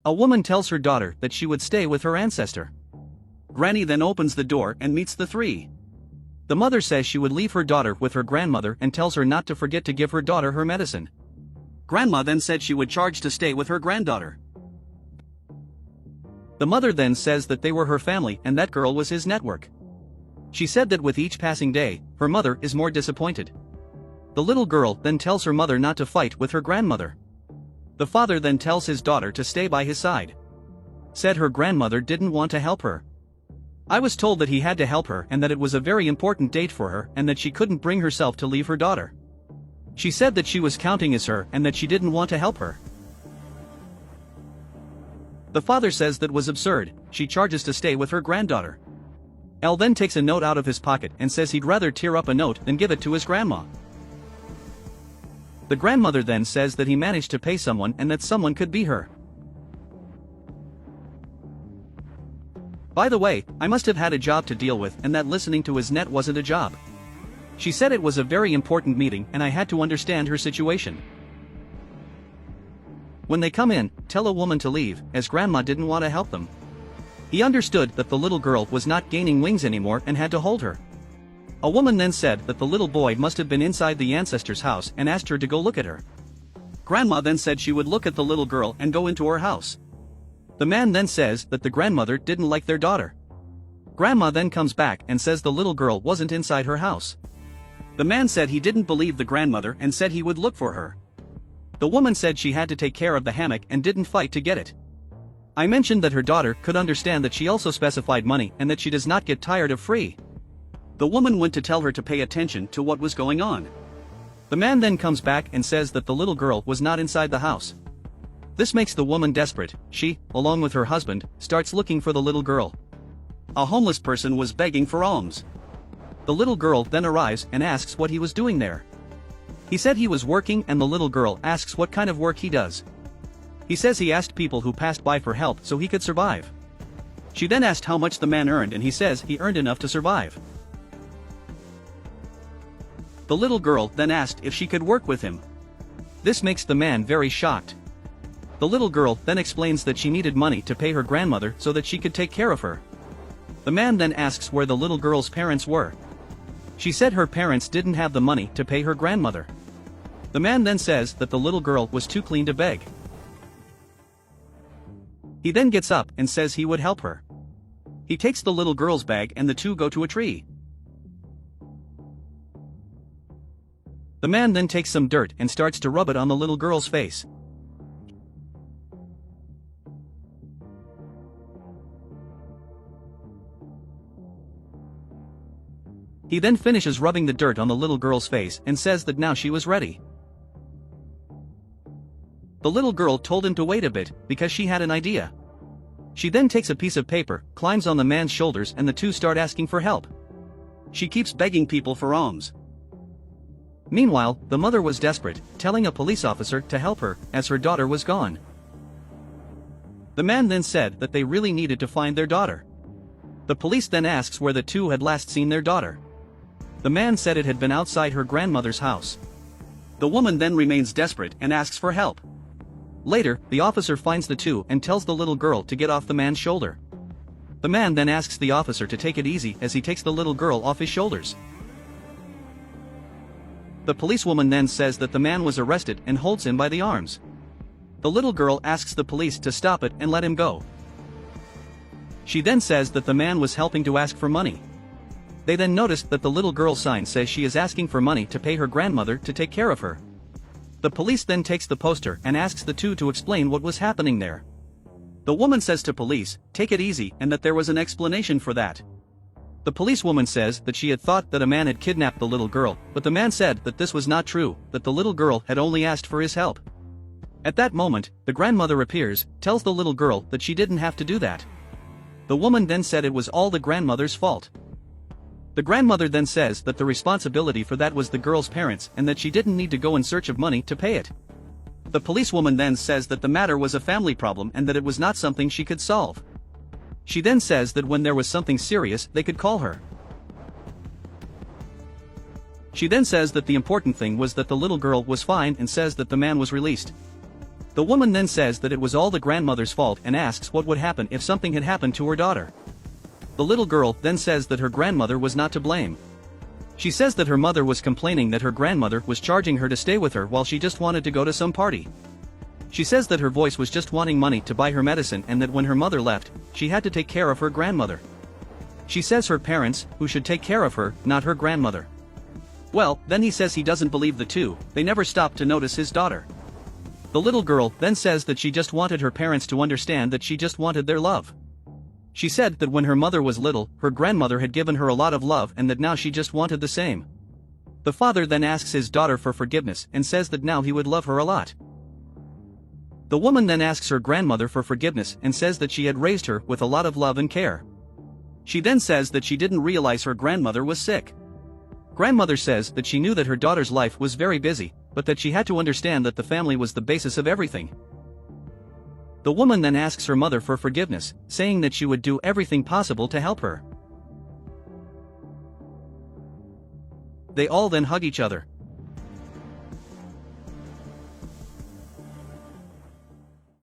A woman tells her daughter that she would stay with her ancestor. Granny then opens the door and meets the three. The mother says she would leave her daughter with her grandmother and tells her not to forget to give her daughter her medicine. Grandma then said she would charge to stay with her granddaughter. The mother then says that they were her family and that girl was his network. She said that with each passing day, her mother is more disappointed. The little girl then tells her mother not to fight with her grandmother. The father then tells his daughter to stay by his side. Said her grandmother didn't want to help her. I was told that he had to help her and that it was a very important date for her and that she couldn't bring herself to leave her daughter. She said that she was counting as her and that she didn't want to help her. The father says that was absurd. She charges to stay with her granddaughter. L then takes a note out of his pocket and says he'd rather tear up a note than give it to his grandma. The grandmother then says that he managed to pay someone and that someone could be her. By the way, I must have had a job to deal with and that listening to his net wasn't a job. She said it was a very important meeting and I had to understand her situation. When they come in, tell a woman to leave, as grandma didn't want to help them. He understood that the little girl was not gaining wings anymore and had to hold her. A woman then said that the little boy must have been inside the ancestor's house and asked her to go look at her. Grandma then said she would look at the little girl and go into her house. The man then says that the grandmother didn't like their daughter. Grandma then comes back and says the little girl wasn't inside her house. The man said he didn't believe the grandmother and said he would look for her. The woman said she had to take care of the hammock and didn't fight to get it. I mentioned that her daughter could understand that she also specified money and that she does not get tired of free. The woman went to tell her to pay attention to what was going on. The man then comes back and says that the little girl was not inside the house. This makes the woman desperate. She, along with her husband, starts looking for the little girl. A homeless person was begging for alms. The little girl then arrives and asks what he was doing there. He said he was working and the little girl asks what kind of work he does. He says he asked people who passed by for help so he could survive. She then asked how much the man earned and he says he earned enough to survive. The little girl then asked if she could work with him. This makes the man very shocked. The little girl then explains that she needed money to pay her grandmother so that she could take care of her. The man then asks where the little girl's parents were. She said her parents didn't have the money to pay her grandmother. The man then says that the little girl was too clean to beg. He then gets up and says he would help her. He takes the little girl's bag and the two go to a tree. The man then takes some dirt and starts to rub it on the little girl's face. He then finishes rubbing the dirt on the little girl's face and says that now she was ready. The little girl told him to wait a bit, because she had an idea. She then takes a piece of paper, climbs on the man's shoulders and the two start asking for help. She keeps begging people for alms. Meanwhile, the mother was desperate, telling a police officer to help her, as her daughter was gone. The man then said that they really needed to find their daughter. The police then asks where the two had last seen their daughter. The man said it had been outside her grandmother's house. The woman then remains desperate and asks for help. Later, the officer finds the two and tells the little girl to get off the man's shoulder. The man then asks the officer to take it easy as he takes the little girl off his shoulders. The policewoman then says that the man was arrested and holds him by the arms. The little girl asks the police to stop it and let him go. She then says that the man was helping to ask for money. They then notice that the little girl's sign says she is asking for money to pay her grandmother to take care of her. The police then takes the poster and asks the two to explain what was happening there. The woman says to police, take it easy, and that there was an explanation for that. The policewoman says that she had thought that a man had kidnapped the little girl, but the man said that this was not true, that the little girl had only asked for his help. At that moment, the grandmother appears, tells the little girl that she didn't have to do that. The woman then said it was all the grandmother's fault. The grandmother then says that the responsibility for that was the girl's parents and that she didn't need to go in search of money to pay it. The policewoman then says that the matter was a family problem and that it was not something she could solve. She then says that when there was something serious, they could call her. She then says that the important thing was that the little girl was fine and says that the man was released. The woman then says that it was all the grandmother's fault and asks what would happen if something had happened to her daughter. The little girl then says that her grandmother was not to blame. She says that her mother was complaining that her grandmother was charging her to stay with her while she just wanted to go to some party. She says that her voice was just wanting money to buy her medicine and that when her mother left, she had to take care of her grandmother. She says her parents, who should take care of her, not her grandmother. Well, then he says he doesn't believe the two, they never stopped to notice his daughter. The little girl then says that she just wanted her parents to understand that she just wanted their love. She said that when her mother was little, her grandmother had given her a lot of love and that now she just wanted the same. The father then asks his daughter for forgiveness and says that now he would love her a lot. The woman then asks her grandmother for forgiveness and says that she had raised her with a lot of love and care. She then says that she didn't realize her grandmother was sick. Grandmother says that she knew that her daughter's life was very busy, but that she had to understand that the family was the basis of everything. The woman then asks her mother for forgiveness, saying that she would do everything possible to help her. They all then hug each other.